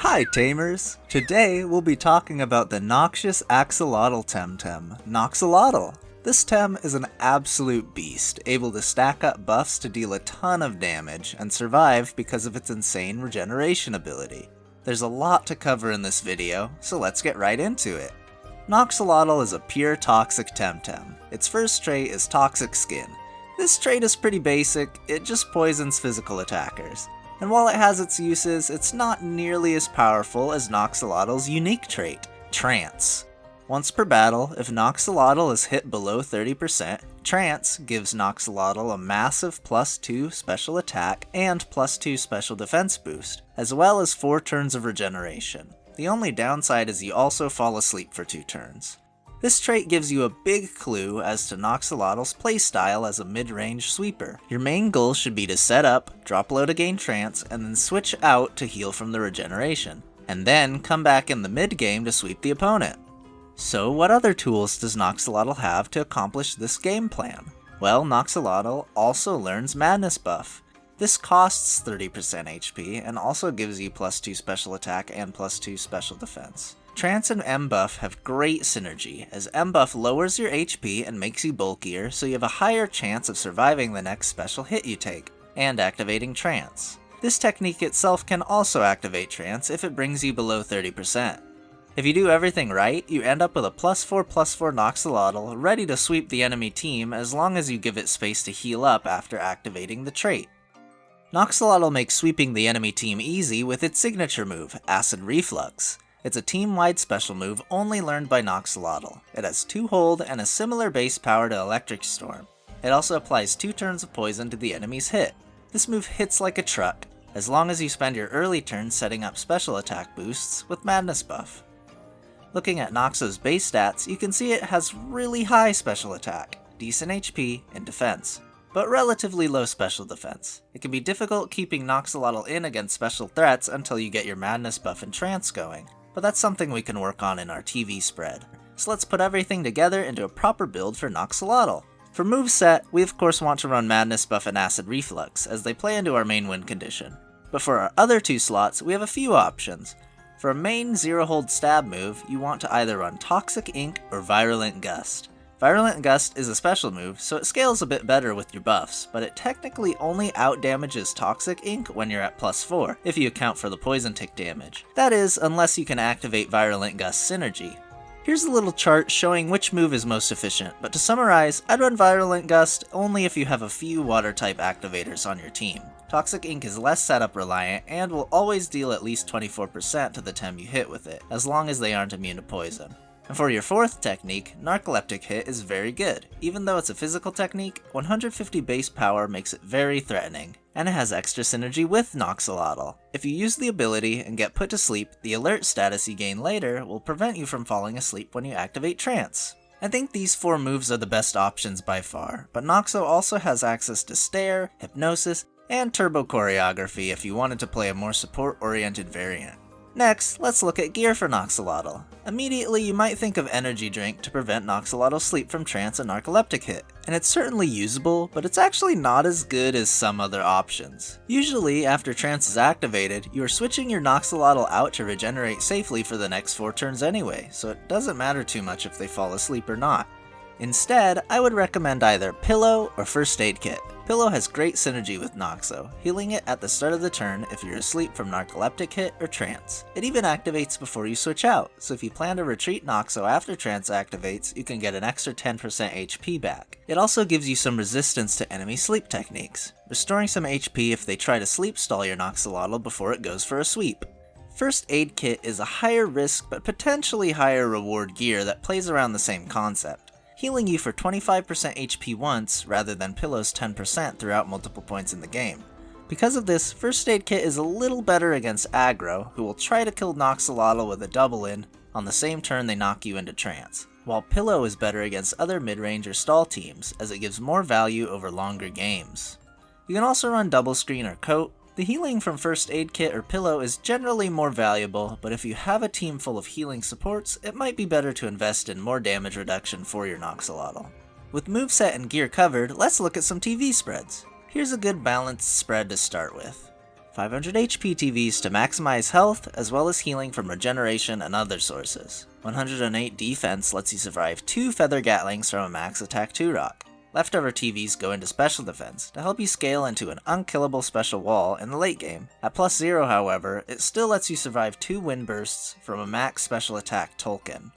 Hi Tamers! Today we'll be talking about the noxious Noxolotl Temtem, Noxolotl. This Tem is an absolute beast, able to stack up buffs to deal a ton of damage and survive because of its insane regeneration ability. There's a lot to cover in this video, so let's get right into it. Noxolotl is a pure toxic Temtem. Its first trait is Toxic Skin. This trait is pretty basic, it just poisons physical attackers. And while it has its uses, it's not nearly as powerful as Noxolotl's unique trait, Trance. Once per battle, if Noxolotl is hit below 30%, Trance gives Noxolotl a massive +2 special attack and +2 special defense boost, as well as 4 turns of regeneration. The only downside is you also fall asleep for 2 turns. This trait gives you a big clue as to Noxolotl's playstyle as a mid-range sweeper. Your main goal should be to set up, drop low to gain trance, and then switch out to heal from the regeneration, and then come back in the mid-game to sweep the opponent. So what other tools does Noxolotl have to accomplish this game plan? Well, Noxolotl also learns Madness buff. This costs 30% HP and also gives you +2 special attack and +2 special defense. Trance and M buff have great synergy, as M buff lowers your HP and makes you bulkier, so you have a higher chance of surviving the next special hit you take, and activating Trance. This technique itself can also activate Trance if it brings you below 30%. If you do everything right, you end up with a +4/+4 Noxolotl ready to sweep the enemy team as long as you give it space to heal up after activating the trait. Noxolotl makes sweeping the enemy team easy with its signature move, Acid Reflux. It's a team-wide special move only learned by Noxolotl. It has 2 hold and a similar base power to Electric Storm. It also applies 2 turns of poison to the enemy's hit. This move hits like a truck, as long as you spend your early turn setting up special attack boosts with Madness buff. Looking at Noxo's base stats, you can see it has really high special attack, decent HP, and defense, but relatively low special defense. It can be difficult keeping Noxolotl in against special threats until you get your Madness buff and Trance going, but that's something we can work on in our TV spread. So let's put everything together into a proper build for Noxolotl. For Moveset, we of course want to run Madness buff and Acid Reflux, as they play into our main win condition. But for our other 2 slots, we have a few options. For a main 0-hold stab move, you want to either run Toxic Ink or Virulent Gust. Virulent Gust is a special move, so it scales a bit better with your buffs, but it technically only outdamages Toxic Ink when you're at +4, if you account for the poison tick damage. That is, unless you can activate Virulent Gust synergy. Here's a little chart showing which move is most efficient, but to summarize, I'd run Virulent Gust only if you have a few water-type activators on your team. Toxic Ink is less setup reliant and will always deal at least 24% to the Tem you hit with it, as long as they aren't immune to poison. And for your 4th technique, Narcoleptic Hit is very good. Even though it's a physical technique, 150 base power makes it very threatening, and it has extra synergy with Noxolotl. If you use the ability and get put to sleep, the alert status you gain later will prevent you from falling asleep when you activate Trance. I think these 4 moves are the best options by far, but Noxo also has access to Stare, Hypnosis, and Turbo Choreography if you wanted to play a more support-oriented variant. Next, let's look at gear for Noxolotl. Immediately, you might think of Energy Drink to prevent Noxolotl's sleep from Trance and Narcoleptic Hit, and it's certainly usable, but it's actually not as good as some other options. Usually, after Trance is activated, you are switching your Noxolotl out to regenerate safely for the next 4 turns anyway, so it doesn't matter too much if they fall asleep or not. Instead, I would recommend either Pillow or First Aid Kit. Pillow has great synergy with Noxo, healing it at the start of the turn if you're asleep from Narcoleptic Hit or Trance. It even activates before you switch out, so if you plan to retreat Noxo after Trance activates, you can get an extra 10% HP back. It also gives you some resistance to enemy sleep techniques, restoring some HP if they try to sleep stall your Noxolotl before it goes for a sweep. First Aid Kit is a higher risk but potentially higher reward gear that plays around the same concept, healing you for 25% HP once rather than Pillow's 10% throughout multiple points in the game. Because of this, First Aid Kit is a little better against aggro, who will try to kill Noxolotl with a double in on the same turn they knock you into Trance, while Pillow is better against other mid-range or stall teams, as it gives more value over longer games. You can also run Doublescreen or Coat. The healing from First Aid Kit or Pillow is generally more valuable, but if you have a team full of healing supports, it might be better to invest in more damage reduction for your Noxolotl. With moveset and gear covered, let's look at some TV spreads. Here's a good balanced spread to start with. 500 HP TVs to maximize health, as well as healing from regeneration and other sources. 108 defense lets you survive 2 Feather Gatlings from a max attack 2-rock. Leftover TVs go into special defense to help you scale into an unkillable special wall in the late game. At +0 however, it still lets you survive 2 wind bursts from a max special attack Tolkien.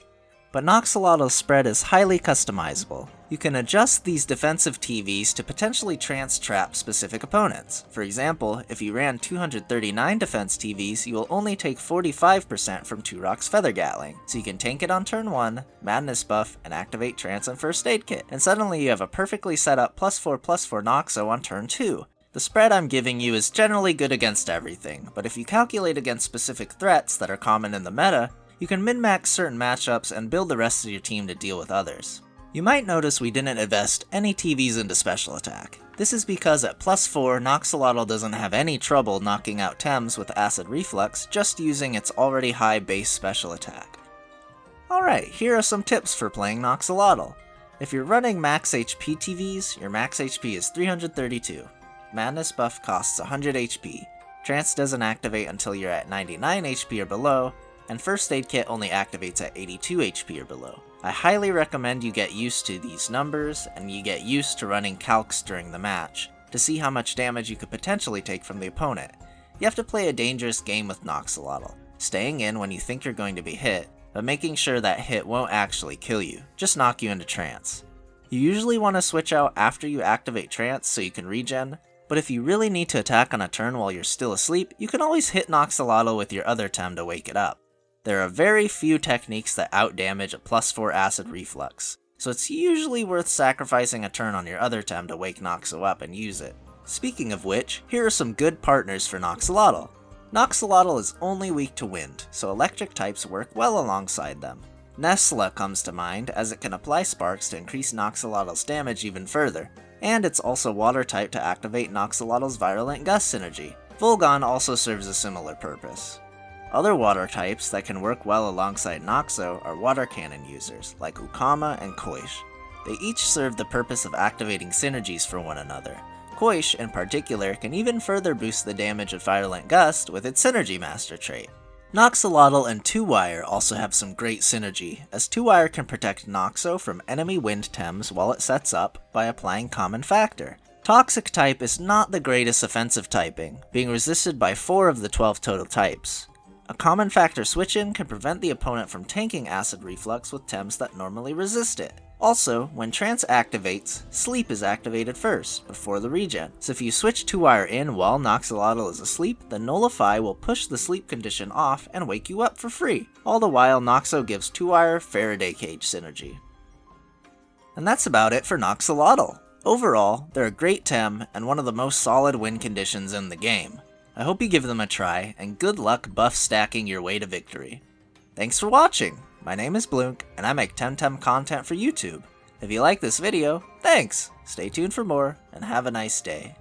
But Noxolotl's spread is highly customizable. You can adjust these defensive TVs to potentially trance trap specific opponents. For example, if you ran 239 defense TVs, you will only take 45% from 2-rock's Feather Gatling, so you can tank it on turn 1, Madness buff, and activate Trance and First Aid Kit, and suddenly you have a perfectly set up +4/+4 Noxo on turn 2. The spread I'm giving you is generally good against everything, but if you calculate against specific threats that are common in the meta, you can min-max certain matchups and build the rest of your team to deal with others. You might notice we didn't invest any TVs into special attack. This is because at +4, Noxolotl doesn't have any trouble knocking out Tems with Acid Reflux just using its already high base special attack. Alright, here are some tips for playing Noxolotl. If you're running max HP TVs, your max HP is 332. Madness buff costs 100 HP. Trance doesn't activate until you're at 99 HP or below, and First Aid Kit only activates at 82 HP or below. I highly recommend you get used to these numbers, and you get used to running calcs during the match, to see how much damage you could potentially take from the opponent. You have to play a dangerous game with Noxolotl, staying in when you think you're going to be hit, but making sure that hit won't actually kill you, just knock you into trance. You usually want to switch out after you activate trance so you can regen, but if you really need to attack on a turn while you're still asleep, you can always hit Noxolotl with your other Tem to wake it up. There are very few techniques that outdamage a +4 Acid Reflux, so it's usually worth sacrificing a turn on your other Tem to wake Noxo up and use it. Speaking of which, here are some good partners for Noxolotl. Noxolotl is only weak to wind, so electric types work well alongside them. Nesla comes to mind, as it can apply sparks to increase Noxolotl's damage even further, and it's also water type to activate Noxolotl's Virulent Gust synergy. Volgon also serves a similar purpose. Other water types that can work well alongside Noxo are water cannon users, like Ukama and Koish. They each serve the purpose of activating synergies for one another. Koish, in particular, can even further boost the damage of Virulent Gust with its Synergy Master trait. Noxolotl and 2-Wire also have some great synergy, as 2-Wire can protect Noxo from enemy wind Tems while it sets up by applying Common Factor. Toxic type is not the greatest offensive typing, being resisted by 4 of the 12 total types. A Common Factor switch-in can prevent the opponent from tanking Acid Reflux with Tems that normally resist it. Also, when Trance activates, Sleep is activated first, before the regen, so if you switch 2-Wire in while Noxolotl is asleep, the Nullify will push the sleep condition off and wake you up for free. All the while, Noxo gives 2-Wire Faraday Cage synergy. And that's about it for Noxolotl. Overall, they're a great Tem and one of the most solid win conditions in the game. I hope you give them a try, and good luck buff stacking your way to victory. Thanks for watching! My name is Blunk, and I make Temtem content for YouTube. If you like this video, thanks! Stay tuned for more, and have a nice day.